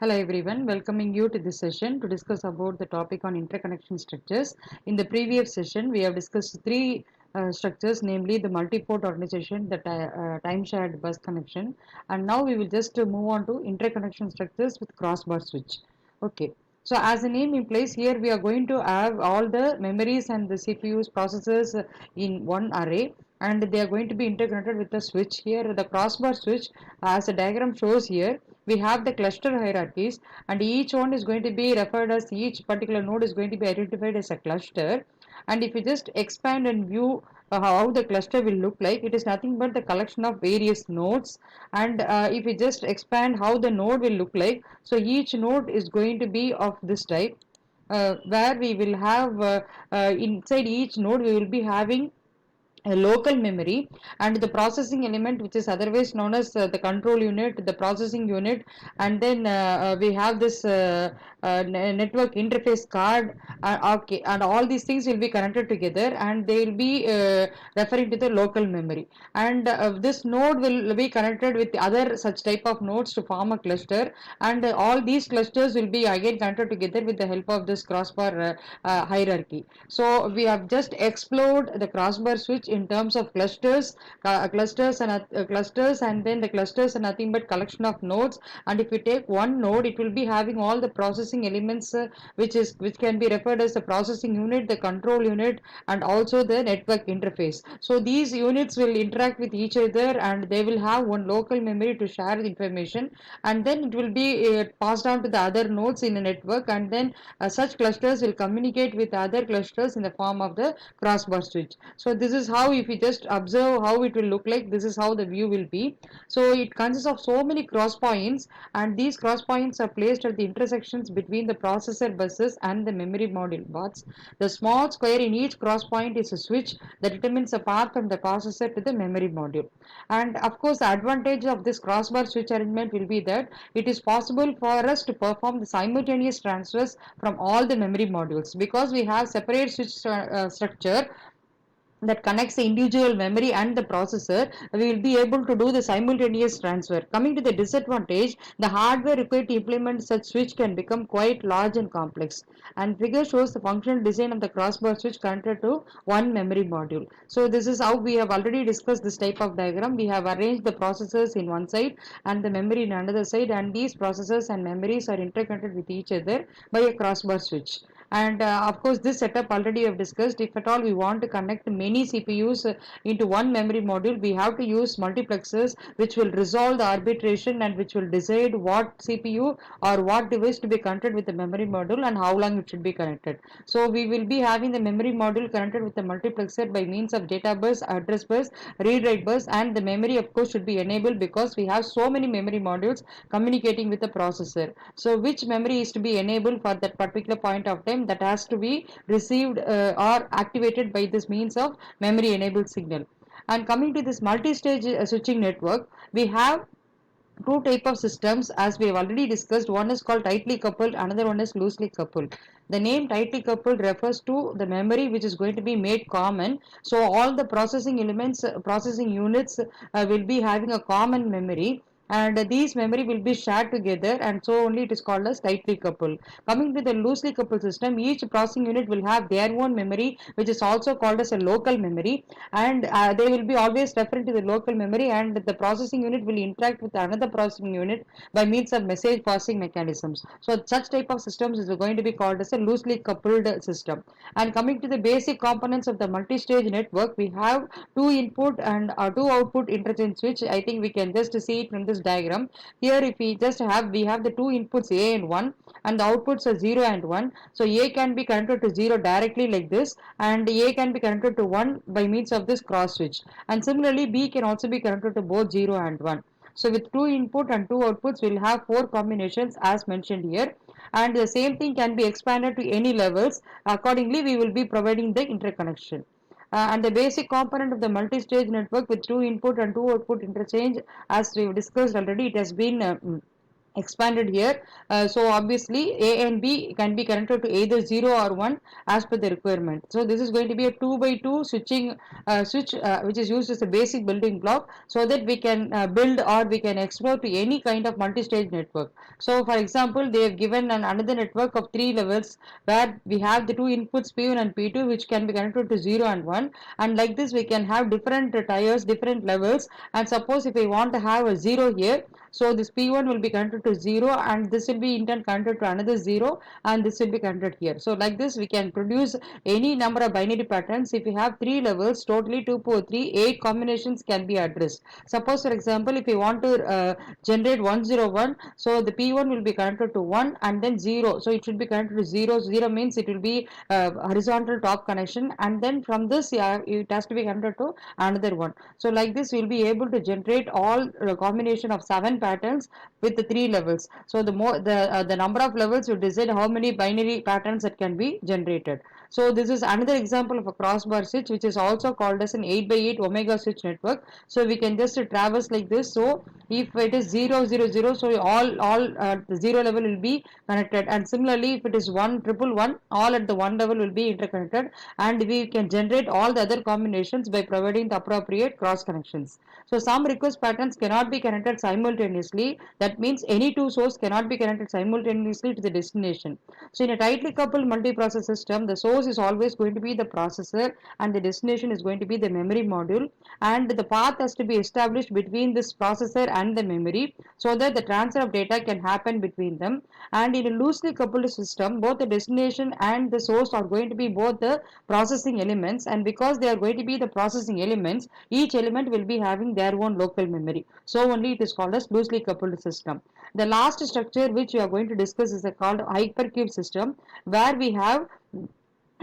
Hello everyone, welcoming you to this session to discuss about the topic on interconnection structures. In the previous session, we have discussed three structures, namely the multi-port organization, the time-shared bus connection, and now we will just move on to interconnection structures with crossbar switch. Okay. So as the name implies, here we are going to have all the memories and the CPUs processors in one array, and they are going to be interconnected with the switch. Here the crossbar switch, as the diagram shows here, we have the cluster hierarchies, and each one is going to be referred as, each particular node is going to be identified as a cluster. And if you just expand and view how the cluster will look like, it is nothing but the collection of various nodes. And if you just expand how the node will look like, so each node is going to be of this type, where we will have inside each node we will be having a local memory and the processing element, which is otherwise known as the control unit, the processing unit, and then we have this network interface card. Okay, and all these things will be connected together and they will be referring to the local memory. And this node will be connected with other such type of nodes to form a cluster, and all these clusters will be again connected together with the help of this crossbar hierarchy. So we have just explored the crossbar switch in terms of clusters, and then the clusters are nothing but collection of nodes. And if you take one node, it will be having all the processing elements, which can be referred as the processing unit, the control unit, and also the network interface. So these units will interact with each other, and they will have one local memory to share the information, and then it will be passed on to the other nodes in the network, and then such clusters will communicate with other clusters in the form of the crossbar switch. So this is how, if you just observe how it will look like, this is how the view will be. So it consists of so many cross points, and these cross points are placed at the intersections between the processor buses and the memory module boards. The small square in each cross point is a switch that determines the path from the processor to the memory module. And of course, the advantage of this crossbar switch arrangement will be that it is possible for us to perform the simultaneous transfers from all the memory modules, because we have separate switch structure that connects the individual memory and the processor. We will be able to do the simultaneous transfer. Coming to the disadvantage, the hardware required to implement such switch can become quite large and complex. And figure shows the functional design of the crossbar switch connected to one memory module. So this is how we have already discussed this type of diagram. We have arranged the processors in one side and the memory in another side, and these processors and memories are interconnected with each other by a crossbar switch. And of course, this setup already we have discussed. If at all we want to connect many CPUs into one memory module, we have to use multiplexers, which will resolve the arbitration and which will decide what CPU or what device to be connected with the memory module and how long it should be connected. So we will be having the memory module connected with the multiplexer by means of data bus, address bus, read write bus, and the memory of course should be enabled, because we have so many memory modules communicating with the processor. So which memory is to be enabled for that particular point of time, that has to be received or activated by this means of memory enabled signal. And coming to this multi-stage switching network, we have two type of systems, as we have already discussed. One is called tightly coupled, another one is loosely coupled. The name tightly coupled refers to the memory which is going to be made common. So all the processing elements, processing units will be having a common memory, and these memory will be shared together, and so only it is called as tightly coupled. Coming to the loosely coupled system, each processing unit will have their own memory, which is also called as a local memory, and they will be always referring to the local memory, and the processing unit will interact with another processing unit by means of message passing mechanisms. So such type of systems is going to be called as a loosely coupled system. And coming to the basic components of the multi-stage network, we have two input and two output interchange switch. I think we can just see it from this diagram. Here if we have the two inputs A and 1, and the outputs are 0 and 1. So A can be connected to 0 directly like this, and A can be connected to 1 by means of this cross switch. And similarly B can also be connected to both 0 and 1. So with two input and two outputs, we'll have four combinations as mentioned here, and the same thing can be expanded to any levels. Accordingly, we will be providing the interconnection. And the basic component of the multi-stage network with two input and two output interchange, as we've discussed already, it has been expanded here. So obviously A and B can be connected to either 0 or 1 as per the requirement. So this is going to be a 2 by 2 switching switch which is used as a basic building block, so that we can build or we can explore to any kind of multi-stage network. So for example, they have given another network of 3 levels where we have the two inputs P1 and P2 which can be connected to 0 and 1, and like this we can have different tiers, different levels. And suppose if we want to have a 0 here, so this P1 will be connected to 0, and this will be in turn connected to another 0, and this will be connected here. So like this we can produce any number of binary patterns. If we have 3 levels, totally 2 power 3, 8 combinations can be addressed. Suppose for example, if we want to generate 101, so the P1 will be connected to 1 and then 0. So it should be connected to 0. 0 means it will be horizontal top connection, and then from this it has to be connected to another one. So like this we'll be able to generate all combination of 7 patterns with the 3 levels. So the number of levels will decide how many binary patterns that can be generated. So this is another example of a crossbar switch, which is also called as an 8 by 8 omega switch network. So we can just traverse like this. So if it is 0 0 0, so all the 0 level will be connected, and similarly if it is 1 triple 1, all at the 1 level will be interconnected, and we can generate all the other combinations by providing the appropriate cross connections. So some request patterns cannot be connected simultaneously. That means any two sources cannot be connected simultaneously to the destination. So in a tightly coupled multiprocess system, the source is always going to be the processor and the destination is going to be the memory module, and the path has to be established between this processor and the memory so that the transfer of data can happen between them. And in a loosely coupled system, both the destination and the source are going to be both the processing elements, and because they are going to be the processing elements, each element will be having their own local memory. So only it is called as loosely coupled system. The last structure which we are going to discuss is called hypercube system, where we have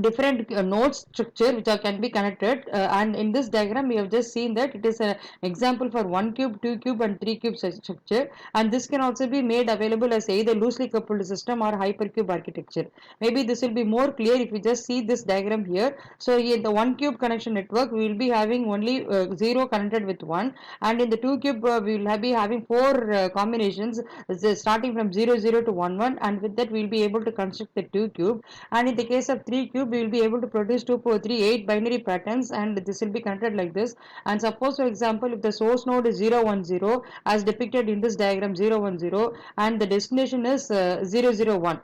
different node structure which can be connected, and in this diagram we have just seen that it is an example for 1 cube, 2 cube and 3 cube structure, and this can also be made available as either loosely coupled system or hypercube architecture. Maybe this will be more clear if you just see this diagram here. So in the 1 cube connection network we will be having only 0 connected with 1, and in the 2 cube we will be having 4 combinations starting from 0 0 to 1 1, and with that we will be able to construct the 2 cube. And in the case of 3 cube we will be able to produce 2 power 3 8 binary patterns, and this will be connected like this. And suppose for example if the source node is 0 1 0 as depicted in this diagram 0 1 0, and the destination is 0 0 1,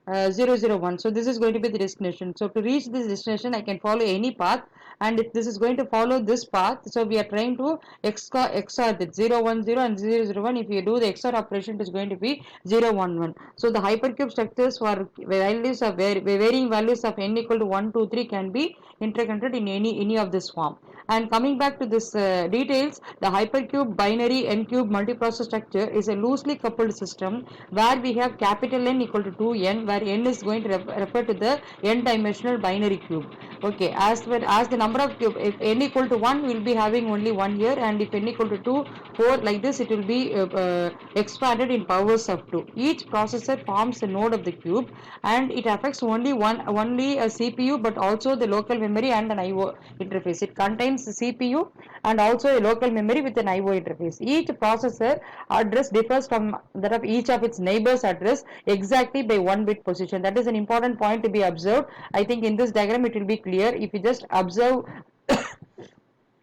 001. So this is going to be the destination. So to reach this destination I can follow any path, and if this is going to follow this path, so we are trying to XOR that 010 and 001. If you do the XOR operation, it is going to be 011. So the hypercube structures for values of varying values of n equal to 1 2 3 can be interconnected in any of this form. And coming back to this details, the hypercube binary n cube multiprocessor structure is a loosely coupled system where we have capital N equal to 2n, where n is going to refer to the n dimensional binary cube. Okay, as the number of cube, if n equal to 1 we will be having only 1 here, and if n equal to 2 4, like this it will be expanded in powers of 2. Each processor forms a node of the cube, and it affects only a CPU, but also the local memory and an IO interface. It contains the CPU and also a local memory with an IO interface. Each processor address differs from that of each of its neighbors address exactly by 1 bit position. That is an important point to be observed. I think in this diagram it will be clear. If you just observe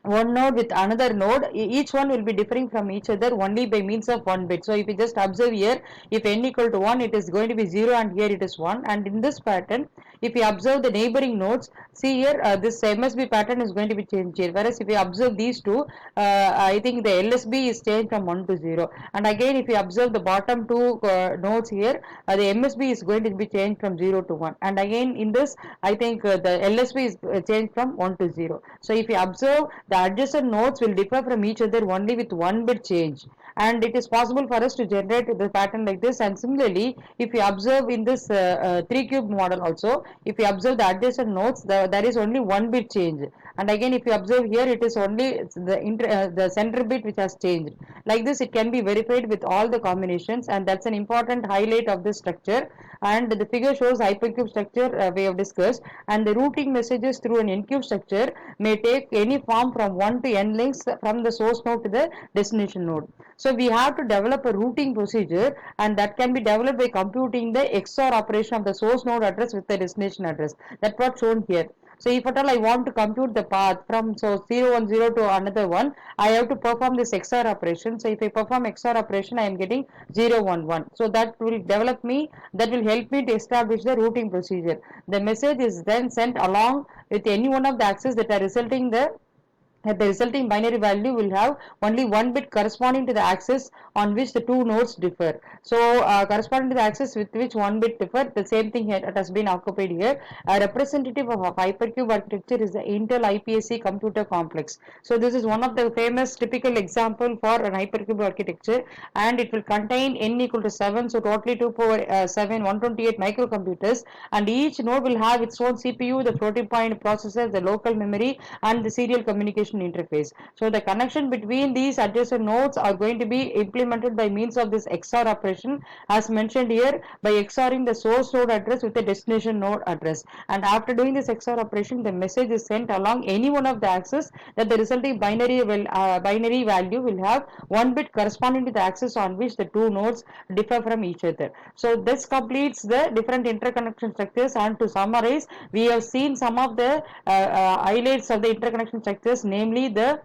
one node with another node, each one will be differing from each other only by means of 1 bit. So if you just observe here, if n equal to 1, it is going to be 0, and here it is 1. And in this pattern, if you observe the neighboring nodes, see here this MSB pattern is going to be changed here, whereas if you observe these two, I think the LSB is changed from 1 to 0. And again if you observe the bottom two nodes here, the MSB is going to be changed from 0 to 1, and again in this I think the LSB is changed from 1 to 0. So if you observe, the adjacent nodes will differ from each other only with 1 bit change, and it is possible for us to generate the pattern like this. And similarly, if you observe in this 3 cube model also, if you observe the adjacent nodes, there is only 1 bit change, And again, if you observe here, it is only the center bit which has changed. Like this, it can be verified with all the combinations, and that's an important highlight of this structure. And the figure shows hypercube structure we have discussed, and the routing messages through an n-cube structure may take any form from 1 to n links from the source node to the destination node. So we have to develop a routing procedure, and that can be developed by computing the XOR operation of the source node address with the destination address. That's what's shown here. So if at all I want to compute the path from so 010 to another one, I have to perform this XOR operation. So if I perform XOR operation, I am getting 011. So that will that will help me to establish the routing procedure. The message is then sent along with any one of the access that are resulting the resulting binary value will have only one bit corresponding to the axis on which the two nodes differ. So corresponding to the axis with which one bit differ, the same thing here it has been occupied here. A representative of a hypercube architecture is the Intel IPSC computer complex. So this is one of the famous typical example for an hypercube architecture, and it will contain n equal to 7, so totally 2 power 7 128 microcomputers, and each node will have its own CPU, the floating point processor, the local memory, and the serial communication interface. So the connection between these adjacent nodes are going to be implemented by means of this XOR operation, as mentioned here, by XORing the source node address with the destination node address. And after doing this XOR operation, the message is sent along any one of the axes that the resulting binary value will have one bit corresponding to the axis on which the two nodes differ from each other. So this completes the different interconnection structures, and to summarize, we have seen some of the highlights of the interconnection structures, namely the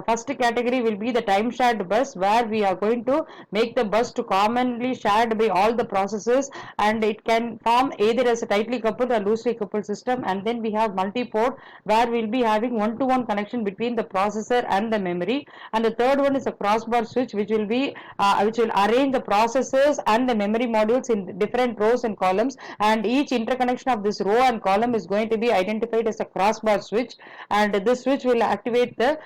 first category will be the time shared bus, where we are going to make the bus to commonly shared by all the processes, and it can form either as a tightly coupled or loosely coupled system. And then we have multi-port, where we'll be having one-to-one connection between the processor and the memory. And the third one is a crossbar switch, which will arrange the processors and the memory modules in different rows and columns, and each interconnection of this row and column is going to be identified as a crossbar switch, and this switch will activate the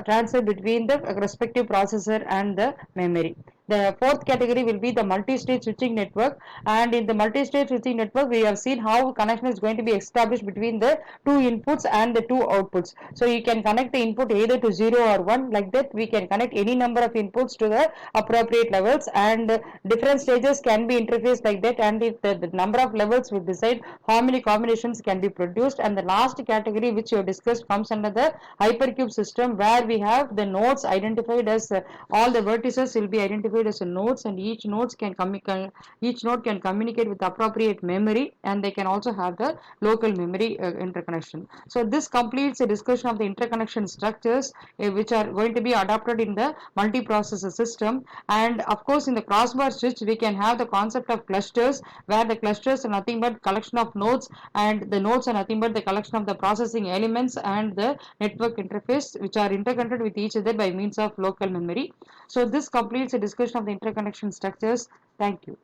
transfer between the respective processor and the memory. The fourth category will be the multi-stage switching network, and in the multi-stage switching network, we have seen how connection is going to be established between the two inputs and the two outputs. So you can connect the input either to 0 or 1. Like that, we can connect any number of inputs to the appropriate levels, and different stages can be interfaced like that, and if the number of levels will decide how many combinations can be produced. And the last category which you have discussed comes under the hypercube system, where we have the nodes identified as all the vertices will be identified as nodes, and each node can communicate with appropriate memory, and they can also have the local memory interconnection. So this completes the discussion of the interconnection structures which are going to be adopted in the multiprocessor system. And of course, in the crossbar switch, we can have the concept of clusters, where the clusters are nothing but collection of nodes, and the nodes are nothing but the collection of the processing elements and the network interface, which are interconnected with each other by means of local memory. So this completes the discussion of the interconnection structures. Thank you.